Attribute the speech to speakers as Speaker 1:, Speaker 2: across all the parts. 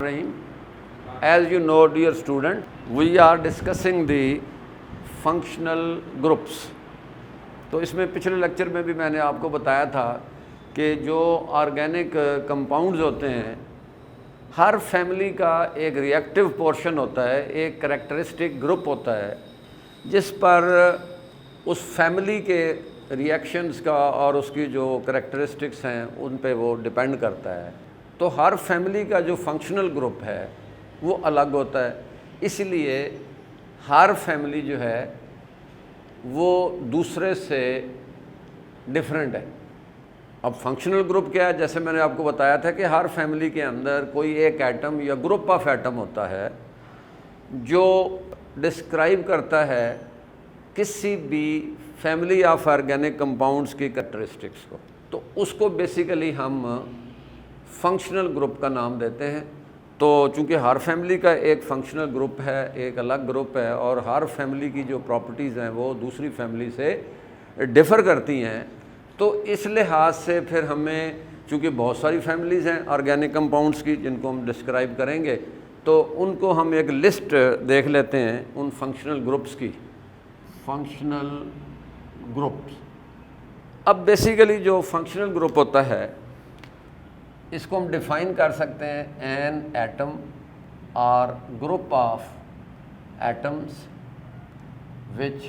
Speaker 1: Rahim. As you know, dear student, we are discussing the functional groups. तो इसमें पिछले lecture में भी मैंने आपको बताया था कि जो ऑर्गेनिक कंपाउंड्स होते हैं, हर फैमिली का एक रिएक्टिव पोर्शन होता है, एक कैरेक्टरिस्टिक ग्रुप होता है जिस पर उस फैमिली के रिएक्शंस का और उसकी जो कैरेक्टरिस्टिक्स हैं उन पे वो डिपेंड करता है। तो हर फैमिली का जो फंक्शनल ग्रुप है वो अलग होता है, इसलिए हर फैमिली जो है वो दूसरे से डिफरेंट है। अब फंक्शनल ग्रुप क्या है, जैसे मैंने आपको बताया था कि हर फैमिली के अंदर कोई एक एटम या ग्रुप ऑफ एटम होता है जो डिस्क्राइब करता है किसी भी फैमिली ऑफ ऑर्गेनिक कंपाउंड्स की कैरेक्टरिस्टिक्स को। तो उसको बेसिकली हम फंक्शनल ग्रुप का नाम देते हैं। तो चूँकि हर फैमिली का एक फंक्शनल ग्रुप है, एक अलग ग्रुप है, और हर फैमिली की जो प्रॉपर्टीज़ हैं वो दूसरी फैमिली से डिफ़र करती हैं, तो इस लिहाज से फिर हमें, चूँकि बहुत सारी फैमिलीज़ हैं ऑर्गेनिक कंपाउंड्स की जिनको हम डिस्क्राइब करेंगे, तो उनको हम एक लिस्ट देख लेते हैं उन फंक्शनल ग्रुप्स की। फंक्शनल ग्रुप्स, अब बेसिकली जो फंक्शनल ग्रुप होता है इसको हम डिफ़ाइन कर सकते हैं एन एटम और group of atoms which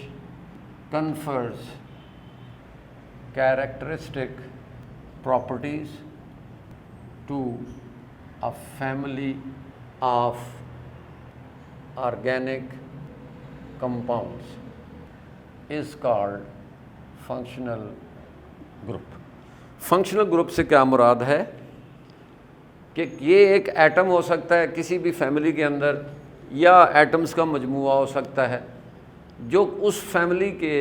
Speaker 1: confers characteristic properties to a family of organic compounds is called functional group. functional group से क्या मुराद है कि ये एक एटम हो सकता है किसी भी फैमिली के अंदर, या एटम्स का मजमूआ हो सकता है जो उस फैमिली के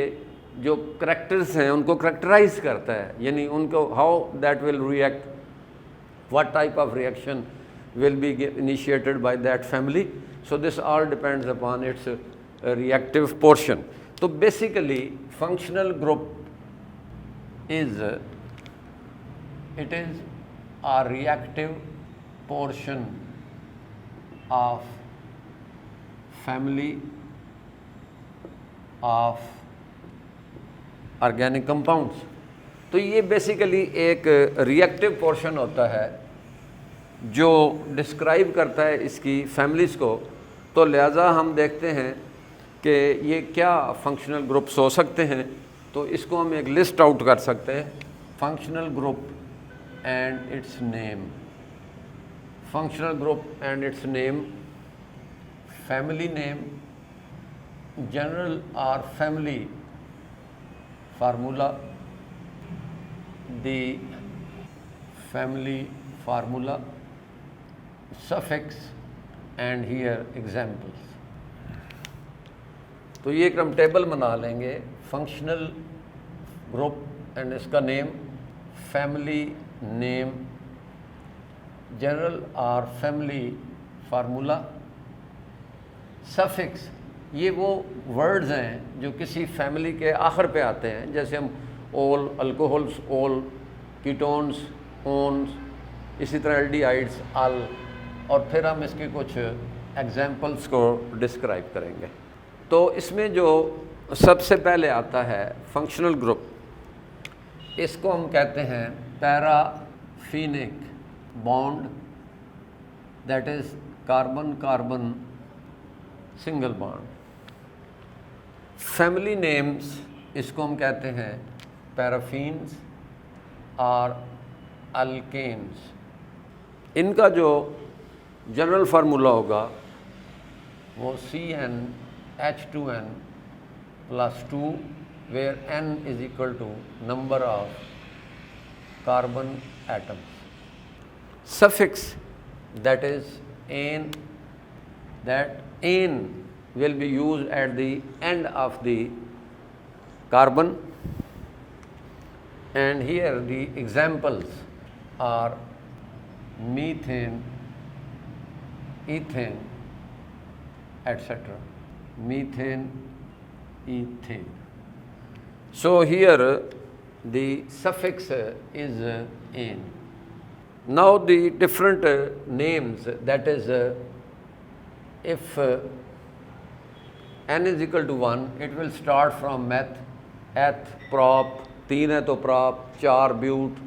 Speaker 1: जो करैक्टर्स हैं उनको करैक्टराइज करता है, यानी उनको how that will react, what type of reaction will be initiated by that family. So this all depends upon its reactive portion. तो basically functional group is a reactive portion of family of organic compounds. तो ये basically एक reactive portion होता है जो describe करता है इसकी फैमिलीज़ को। तो लिहाजा हम देखते हैं कि ये क्या फंक्शनल ग्रुप्स हो सकते हैं, तो इसको हम एक लिस्ट आउट कर सकते हैं। Functional group and it's name, functional group and it's name, family name, general और family formula, the family formula, suffix and here examples। तो ये एक हम टेबल बना लेंगे, फंक्शनल ग्रुप एंड इसका नेम, फैमिली नेम, जनरल और फैमिली फार्मूला, सफिक्स, ये वो वर्ड्स हैं जो किसी फैमिली के आखिर पे आते हैं, जैसे हम ओल, अल्कोहल्स, ओल, कीटोन्स, ओन्स, इसी तरह एल्डिहाइड्स, अल, और फिर हम इसके कुछ एग्जाम्पल्स को डिस्क्राइब करेंगे। तो इसमें जो सबसे पहले आता है फंक्शनल ग्रुप, इसको हम कहते हैं paraffinic bond, that is carbon carbon single bond. Family names, इसको हम कहते हैं पैराफीन्स और अल्केन्स। इनका जो जनरल फार्मूला होगा वो CnH2n + 2 where n is equal to number of carbon atoms. Suffix, that is ane, that ane will be used at the end of the carbon, and here the examples are methane, ethane, etc. Methane, ethane. So here the suffix is ane. Now the different names, that is if n is equal to 1, it will start from meth, eth, prop, 3 है तो prop, 4 ब्यूट,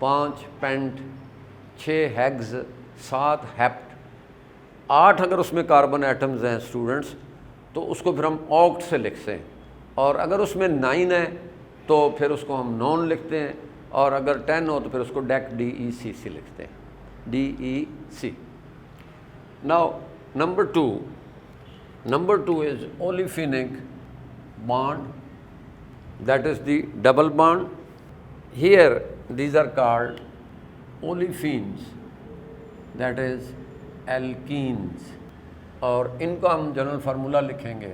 Speaker 1: 5 paint, 6 हेग्स, 7 hept, 8 अगर उसमें carbon atoms हैं students तो उसको फिर हम oct से लिखते हैं, और अगर उसमें 9 है तो फिर उसको हम नॉन लिखते हैं, और अगर 10 हो तो फिर उसको डेक DECC लिखते हैं, DEC. Now number 2 is olefinic bond, that is the double bond. Here these are called olefins, that is alkenes, और इनका हम जनरल फार्मूला लिखेंगे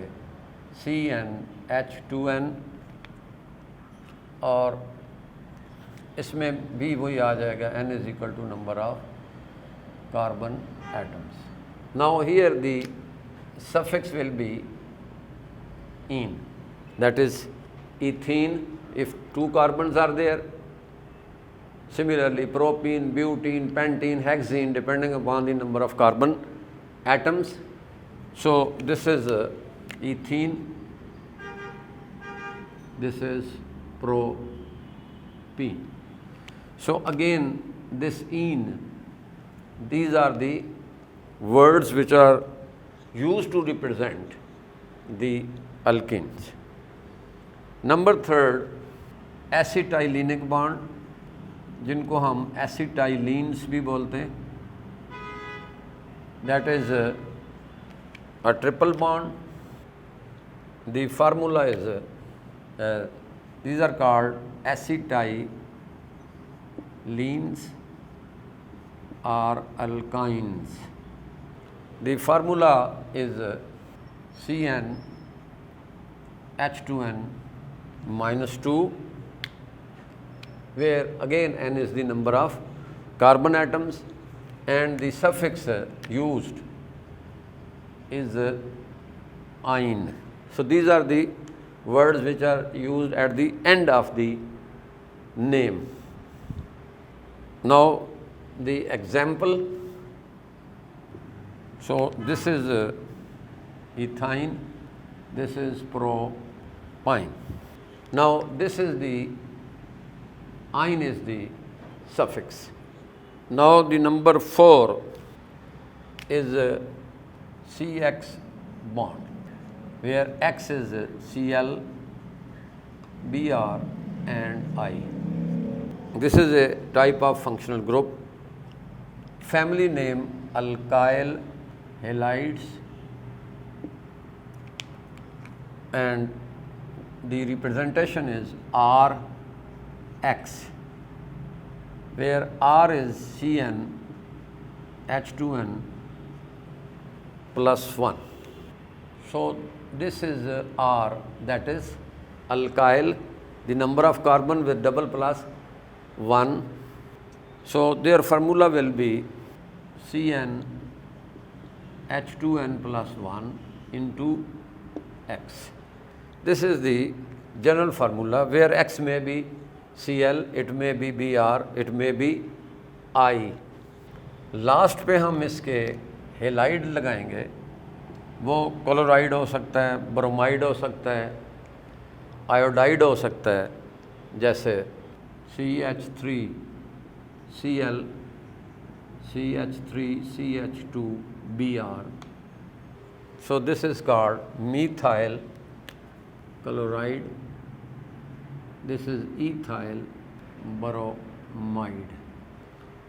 Speaker 1: CnH2n, और इसमें भी वही आ जाएगा n is equal to number of carbon atoms. Now here the suffix will be -ene, that is ethene if 2 carbons are there. Similarly propene, butene, pentene, hexene, depending upon the number of carbon atoms. So this is ethene, this is propene. So again this -ene, these are the words which are used to represent the alkenes. Number 3, acetylenic bond, जिनको हम एसिटाइलिन्स भी बोलते हैं, that is a triple bond. The formula is these are called acetylenes or alkynes. The formula is CnH2n -2, where again n is the number of carbon atoms, and the suffix used is -ine. So these are the words which are used at the end of the name. Now the example, so this is ethyne, this is propyne. Now this is the -ine is the suffix. Now the number 4 is CX bond, where X is Cl, Br and I. This is a type of functional group. Family name alkyl halides, and the representation is Rx, where R is CnH2n +1. So this is R, that is alkyl, the number of carbon with double plus 1. So their formula will be CnH2n +1 into X. This is the general formula, where X may be Cl, it may be Br, it may be I. Last पे हम इसके halide लगाएंगे, वो chloride हो सकता है, bromide हो सकता है, आयोडाइड हो सकता है, जैसे CH3 Cl, CH3 CH2 Br. So this is called methyl chloride, this is ethyl bromide.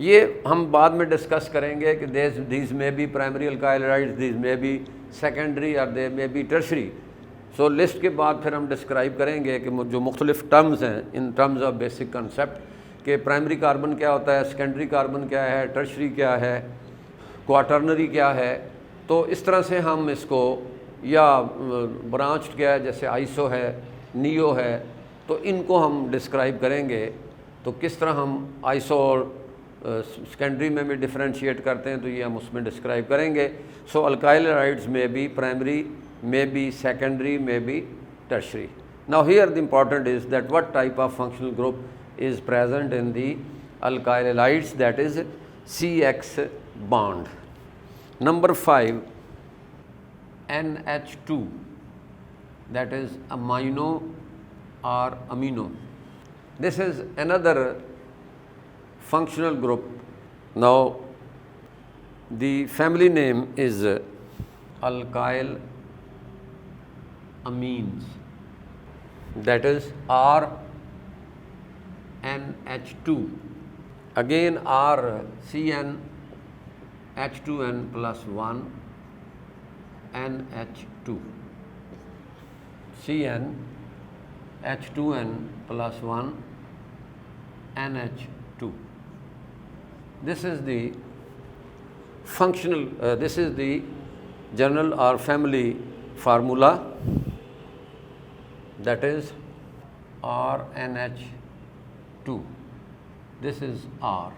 Speaker 1: ये हम बाद में डिस्कस करेंगे कि these may be primary alkyl halides, these may be secondary or they may be tertiary. So list के बाद फिर हम डिस्क्राइब करेंगे कि जो मुख्तलिफ टर्म्स हैं in terms of basic concept, कि प्राइमरी कार्बन क्या होता है, सेकेंडरी कार्बन क्या है, टर्शरी क्या है, क्वाटर्नरी क्या है. तो इस तरह से हम इसको, या ब्रांच्ड क्या है, जैसे आइसो है, नियो है, तो इनको हम डिस्क्राइब करेंगे. तो किस तरह हम आइसो और सेकेंडरी में भी डिफ्रेंशिएट करते हैं, तो ये हम उसमें डिस्क्राइब करेंगे. सो अल्काइल हाइड्स में भी primary, may be secondary, may be tertiary. Now here the important is that what type of functional group is present in the alkyl halides, that is CX bond. Number 5, NH2, that is amino or amino. This is another functional group. Now the family name is alkyl amines, that is RNH2. Again RCN H2N plus 1 NH2, CN H2N plus 1 NH2. This is the functional, this is the general or family formula, that is RNH2. This is R.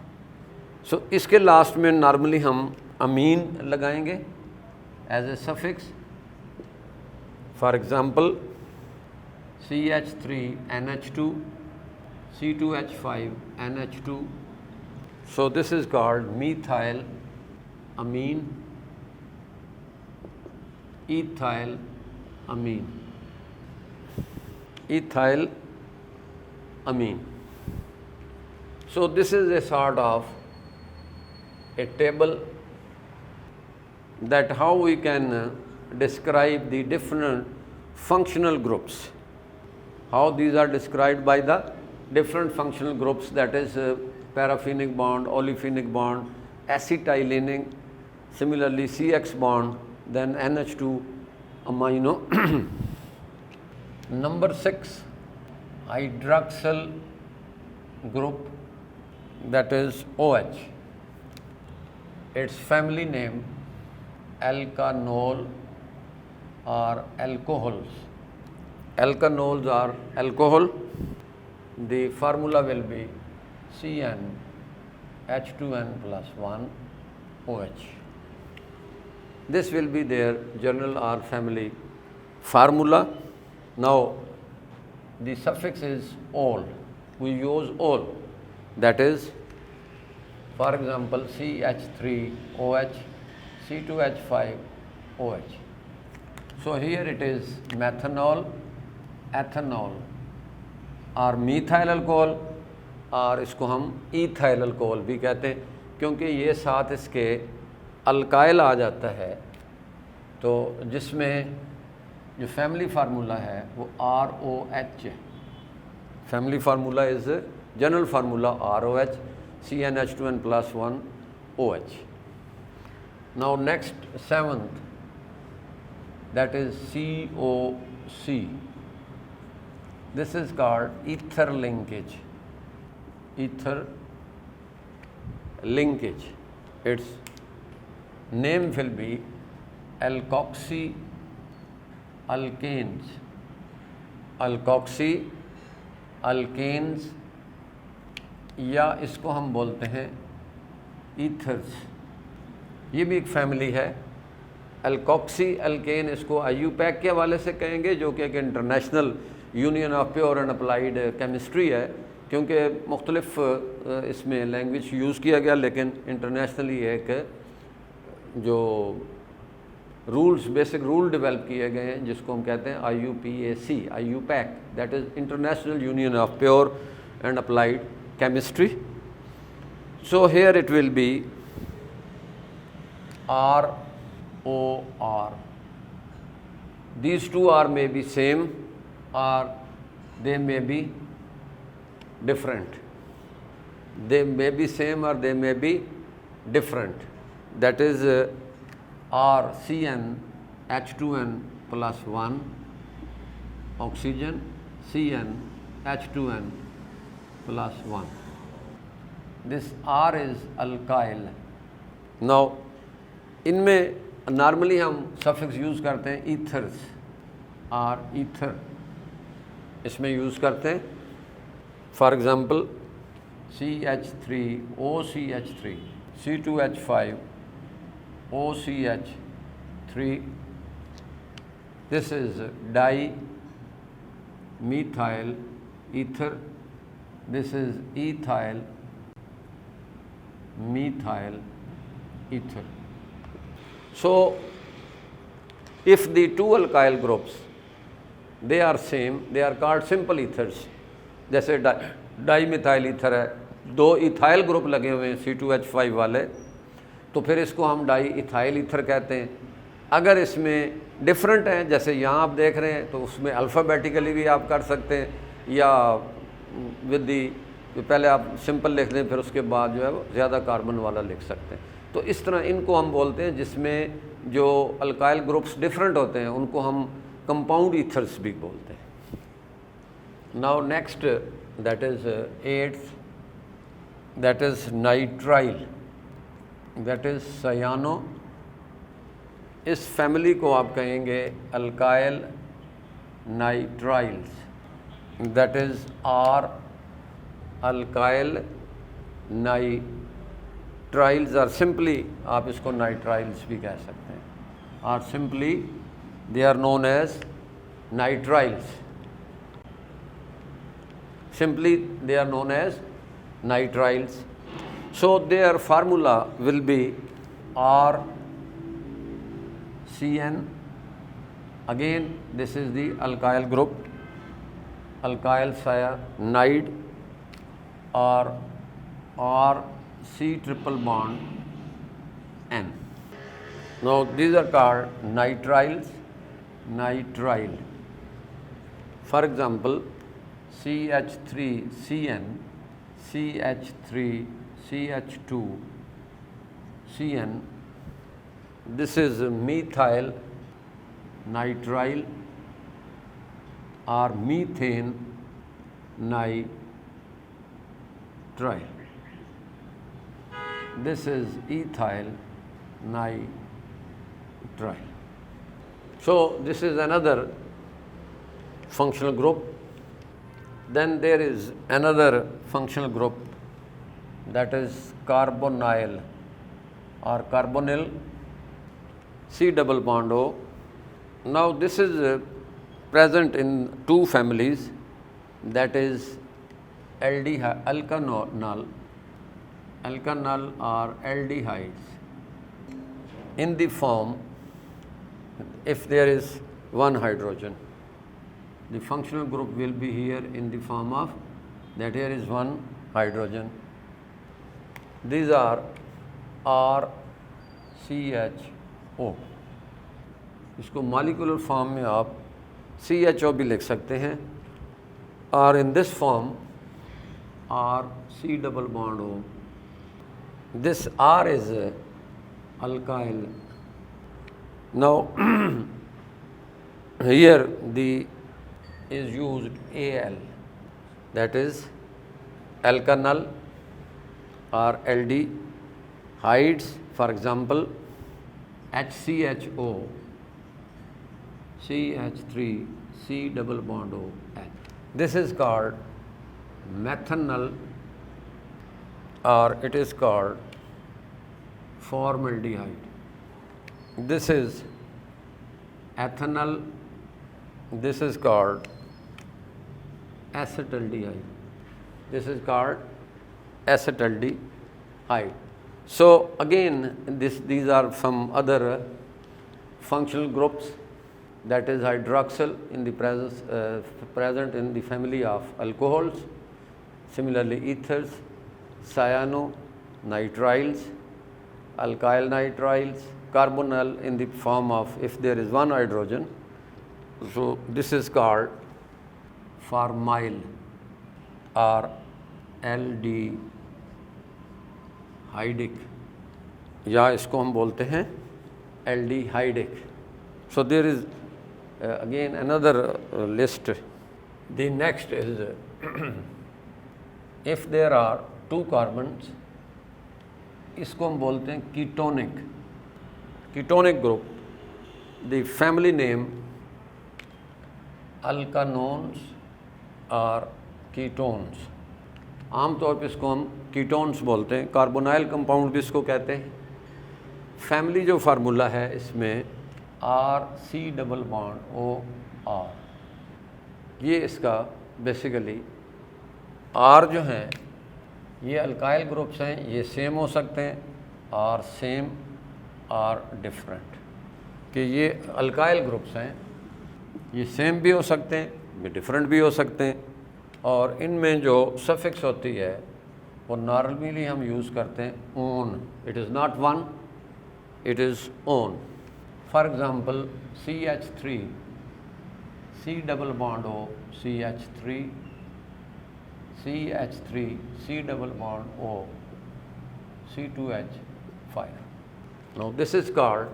Speaker 1: So इसके last में normally हम amine लगाएंगे as a suffix. For example CH3NH2, C2H5NH2. So this is called methyl amine, ethyl amine, ethyl amine. So this is a sort of a table that how we can describe the different functional groups, how these are described by the different functional groups, that is paraphenic bond, olefinic bond, acetylenic, similarly CX bond, then NH2 amino. Number 6, hydroxyl group, that is OH. Its family name alkanol or alcohols. Alkanols are alcohol. The formula will be CN H2N plus 1 OH. This will be their general or family formula. Now the suffix is ol. We use ol, that is, for example, CH3OH, C2H5OH. So here it is methanol, ethanol और methyl alcohol, और इसको हम ethyl alcohol भी कहते हैं क्योंकि ये साथ इसके अल्काइल आ जाता है. तो जिसमें जो फैमिली फार्मूला है वो ROH. Family formula is general formula ROH, CnH2n plus 1 OH. Now next, 7th, that is COC. This is called ether linkage. Ether linkage. Its name will be alkoxy alkanes. Alkoxy alkanes, या इसको हम बोलते हैं ethers. ये भी एक family है. Alkoxy alkane इसको IUPAC के हवाले से कहेंगे, जो कि एक international union of pure and applied chemistry है, क्योंकि मुख्तलिफ इसमें लैंग्वेज यूज़ किया गया, लेकिन इंटरनेशनली एक जो रूल्स, बेसिक रूल डेवलप किए गए हैं जिसको हम कहते हैं IUPAC, that is international union of pure and applied chemistry. So here it will be ROR. These two are may be same or they may be different. They may be same or they may be different. That is RCN H2N plus 1 oxygen, CN H2N plus 1. This R is alkyl. Now इनमें normally हम suffix use करते हैं ethers और ether इसमें use करते हैं. For example CH3OCH3, C2H5OCH3. This is dimethyl ether. This is ethyl methyl ether. So if the two alkyl groups they are same, they are called simple ethers. जैसे di methyl ether है, दो ethyl group लगे हुए हैं C2H5 वाले, तो फिर इसको हम डाई इथाइल ईथर कहते हैं। अगर इसमें डिफरेंट हैं, जैसे यहाँ आप देख रहे हैं, तो उसमें अल्फ़ाबेटिकली भी आप कर सकते हैं, या विद दी पहले आप सिंपल लिख दें, फिर उसके बाद जो है वो ज़्यादा कार्बन वाला लिख सकते हैं। तो इस तरह इनको हम बोलते हैं, जिसमें जो अल्काइल ग्रुप्स डिफरेंट होते हैं उनको हम कंपाउंड ईथर्स भी बोलते हैं। Now next that is 8th, that is nitrile, that is cyano. इस फैमिली को आप कहेंगे alkyl nitriles, that is R alkyl nitriles, और सिंपली आप इसको नाइट्राइल्स भी कह सकते हैं, और simply they are known as nitriles, simply they are known as nitriles. So their formula will be RCN. Again this is the alkyl group, alkyl cyanide, or RC triple bond N. Now these are called nitriles, nitrile. For example, CH3CN, CH3CH2CN, this is methyl nitrile or methane nitrile. This is ethyl nitrile. So this is another functional group. Then there is another functional group, that is carbonyl or carbonyl, C double bond O. Now this is present in two families, that is alkanol or aldehydes, in the form, if there is one hydrogen, the functional group will be here in the form of that here is one hydrogen. These are RCHO. इसको molecular form में आप CHO भी लिख सकते हैं, और इन this form RC double bond O. This R is alkyl. Now here the is used Al, that is alkanal or aldehydes. For example, HCHO, CH3, C double bond O. This is called methanol, or it is called formaldehyde. This is ethanol. This is called acetaldehyde. This is called acetaldehyde. So again, these are some other functional groups, that is hydroxyl in the present in the family of alcohols. Similarly, ethers, cyano, nitriles, alkyl nitriles, carbonyl in the form of if there is one hydrogen. So this is called formyl or aldehydic, या इसको हम बोलते हैं aldehydic. So there is again another list. The next is if there are two carbons, इसको हम बोलते हैं ketonic. Ketonic group, the family name alkanones और कीटोन्स. आमतौर पर इसको हम कीटोन्स बोलते हैं, कार्बोनाइल कंपाउंड भी इसको कहते हैं. फैमिली जो फार्मूला है इसमें RC डबल बॉन्ड OR, ये इसका बेसिकली R जो है ये अल्काइल ग्रुप्स हैं, ये सेम हो सकते हैं और सेम और डिफरेंट, कि ये अल्काइल ग्रुप्स हैं, ये सेम भी हो सकते हैं, ये डिफरेंट भी हो सकते हैं। और इनमें जो सफिक्स होती है वो नॉर्मली हम यूज़ करते हैं own, it is not one, it is own. For example CH3, C double bond O, CH3, CH3, C double bond O, C2H5. Now this is called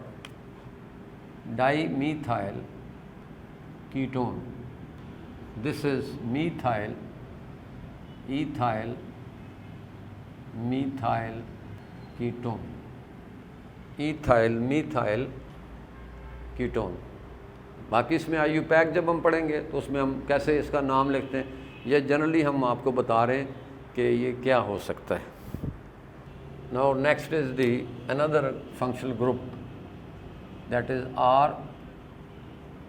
Speaker 1: dimethyl ketone. This is methyl, ethyl, methyl ketone. Ethyl, methyl ketone. बाकी इसमें IUPAC जब हम पढ़ेंगे तो उसमें हम कैसे इसका नाम लिखते हैं, ये जनरली हम आपको बता रहे हैं कि ये क्या हो सकता है। Now next is the another functional group that is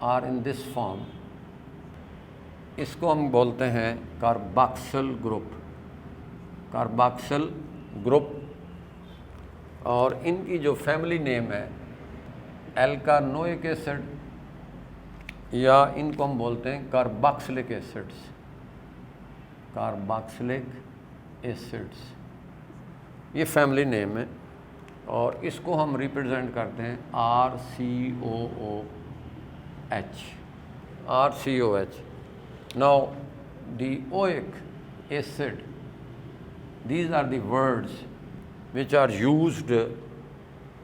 Speaker 1: R in this form, इसको हम बोलते हैं कार्बोक्सिल ग्रुप, कार्बोक्सिल ग्रुप। और इनकी जो फैमिली नेम है एल्कानोइक एसिड, या इनको हम बोलते हैं कार्बोक्सिलिक एसिड्स, कार्बोक्सिलिक एसिड्स, ये फैमिली नेम है। और इसको हम रिप्रेजेंट करते हैं RCOOH, RCOH। Now the oic acid, these are the words which are used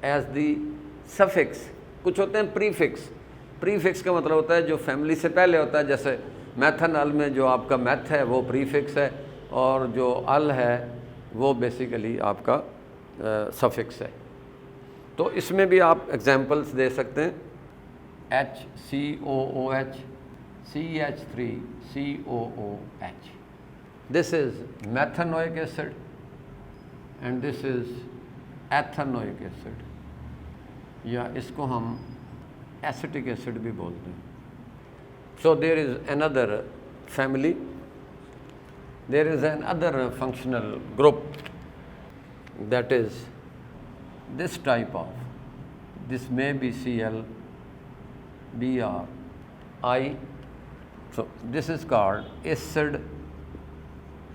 Speaker 1: as the suffix। कुछ होते हैं प्रीफिक्स, प्रीफिक्स का मतलब होता है जो फैमिली से पहले होता है, जैसे मैथनल में जो आपका मैथ है वो प्रीफिक्स है, और जो अल है वो बेसिकली आपका सफिक्स है। तो इसमें भी आप एग्जांपल्स दे सकते हैं, HCOOH, CH3COOH, this is methanoic acid and this is ethanoic acid, या इसको हम एसिटिक एसिड भी बोलते हैं। So there is another family, there is another functional group that is this type of, this may be Cl, Br, I. So this is called acid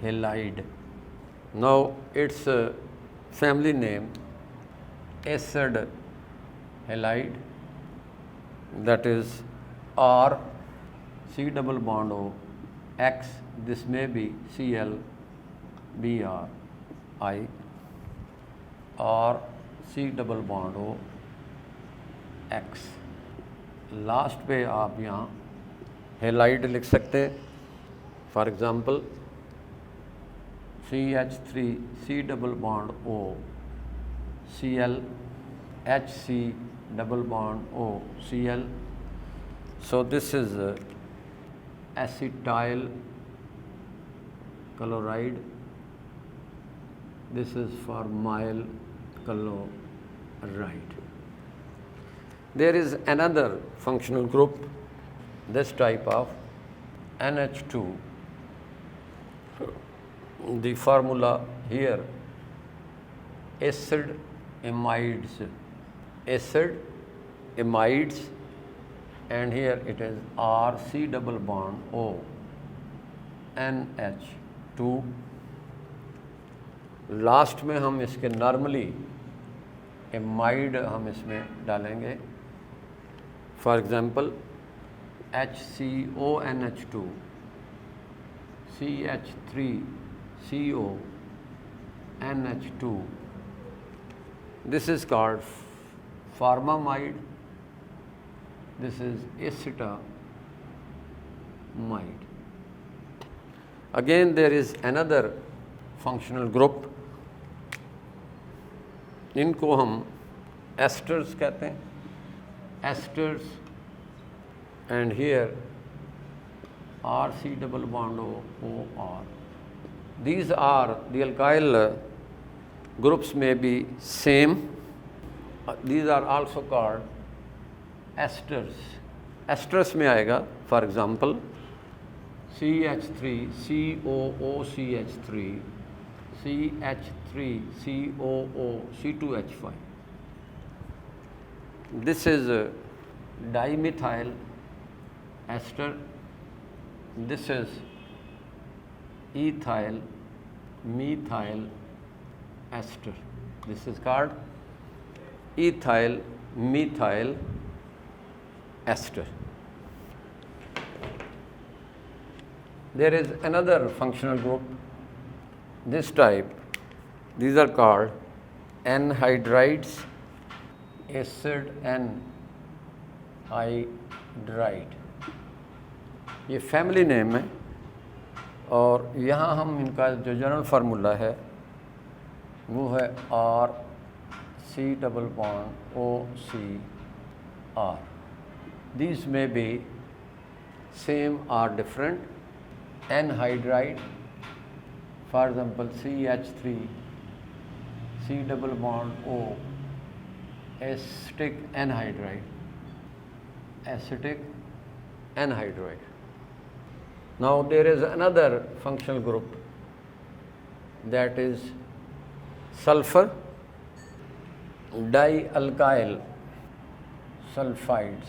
Speaker 1: halide. Now its family name acid halide, that is R, C double bond O, X, this may be Cl, Br, I, और C double bond हो X। Last पे आप यहाँ halide लिख सकते हैं, for example CH3, C double bond O, Cl, HC double bond O, Cl। So this is acetyl chloride, this is formyl chloride. There is another functional group, this type of NH2. The formula here, acid amides, acid amides, and here it is RC double bond O, NH2। Last में हम इसके normally amide हम इसमें डालेंगे, for example HCONH2, CH3CO NH2, this is called formamide, this is acetamide. Again there is another functional group, इनको हम asters कहते हैं, asters, and here RC double bond OR. These are the alkyl groups may be same. These are also called esters. Esters में आएगा, for example CH3 COOCH3 CH3 COO C2H5. This is dimethyl ester. This is ethyl methyl ester. This is called ethyl methyl ester. There is another functional group, this type. These are called anhydrides, acid anhydride. ये family name है और यहाँ हम इनका जो general formula है वो है RC∼OCR. These may be same or different. Anhydride, for example, CH3 C∼O, acetic anhydride, acetic anhydride. Now there is another functional group, that is sulfur dialkyl sulfides,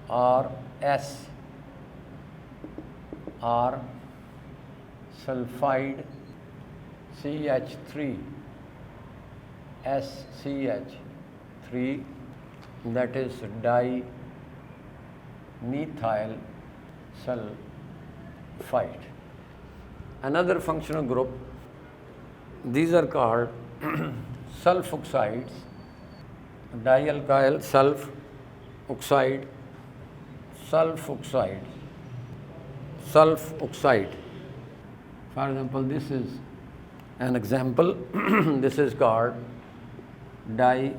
Speaker 1: or S, or sulfide CH3 SCH3, that is dimethyl sulfide. Another functional group, these are called sulfoxides, dialkyl sulf oxide, sulfoxide. Sulfoxide. For example, this is an example. This is called dimethyl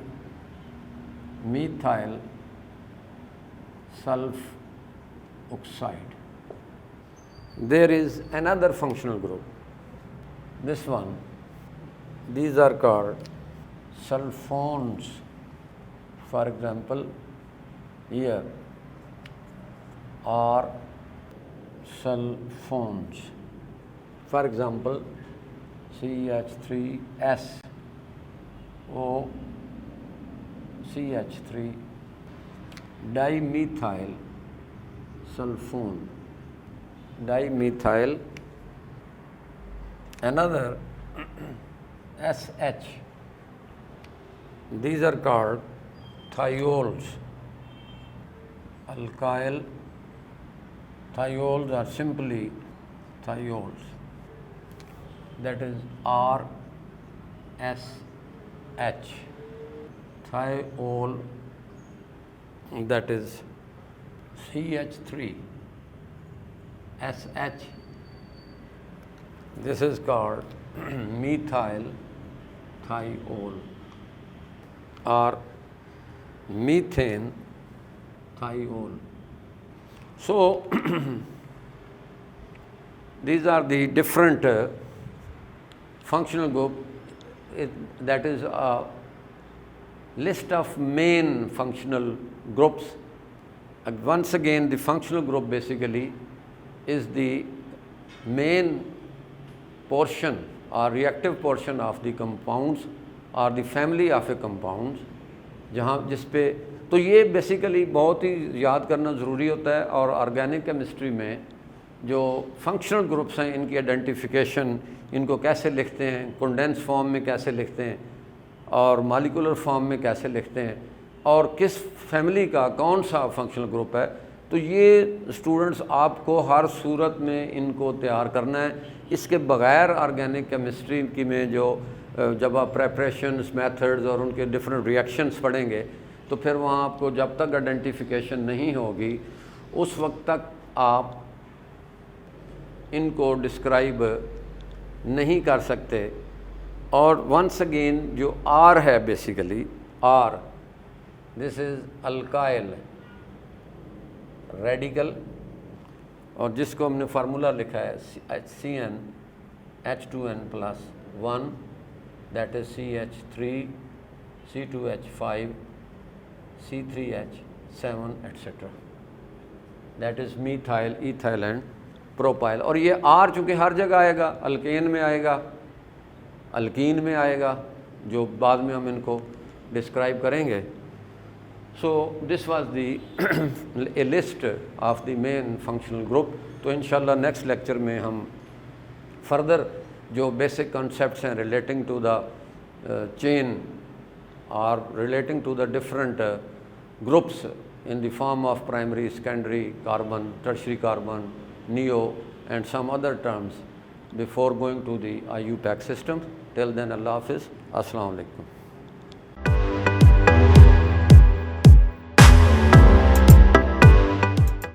Speaker 1: sulfoxide. There is another functional group, this one. These are called sulfones. For example, here are sulfones. For example, CH3SO CH3 dimethyl sulfone, dimethyl. Another SH. These are called thiols. Alkyl thiols are simply thiols. That is RSH. Thiol, that is CH3 SH. This is called methyl thiol or methane thiol. So these are the different functional group. That is a list of main functional groups. And once again, the functional group basically is the main portion or reactive portion of the compounds or the family of a compounds, जहाँ जिस पे तो ये basically बहुत ही याद करना ज़रूरी होता है। और ऑर्गेनिक केमिस्ट्री में जो फंक्शनल ग्रुप्स हैं, इनकी आइडेंटिफिकेशन, इनको कैसे लिखते हैं, कंडेंस फॉर्म में कैसे लिखते हैं और मॉलिक्यूलर फॉर्म में कैसे लिखते हैं और किस फैमिली का कौन सा फंक्शनल ग्रुप है, तो ये स्टूडेंट्स आपको हर सूरत में इनको तैयार करना है। इसके बग़ैर ऑर्गेनिक केमिस्ट्री की में जो जब आप प्रेपरेशंस, मेथड्स और उनके डिफरेंट रिएक्शंस पढ़ेंगे तो फिर वहाँ आपको जब तक आइडेंटिफिकेशन नहीं होगी उस वक्त तक आप इनको डिस्क्राइब नहीं कर सकते। और वंस अगेन जो आर है, basically R, this is alkyl radical, और जिसको हमने फार्मूला लिखा है CnH2n+1, that is CH3 C2H5 C3H7 etcetera, that is methyl, ethyl and propyl. और ये आर चूँकि हर जगह आएगा, अल्केन में आएगा, अल्कीन में आएगा, जो बाद में हम इनको डिस्क्राइब करेंगे। So this was the a list of the main functional group. तो इंशाल्लाह नेक्स्ट लेक्चर में हम फर्दर जो बेसिक कॉन्सेप्ट्स हैं रिलेटिंग टू द चेन और relating to the different groups in the form of primary, secondary carbon, tertiary carbon, neo and some other terms before going to the IUPAC system. Till then, Allah Hafiz. Assalamu alaikum.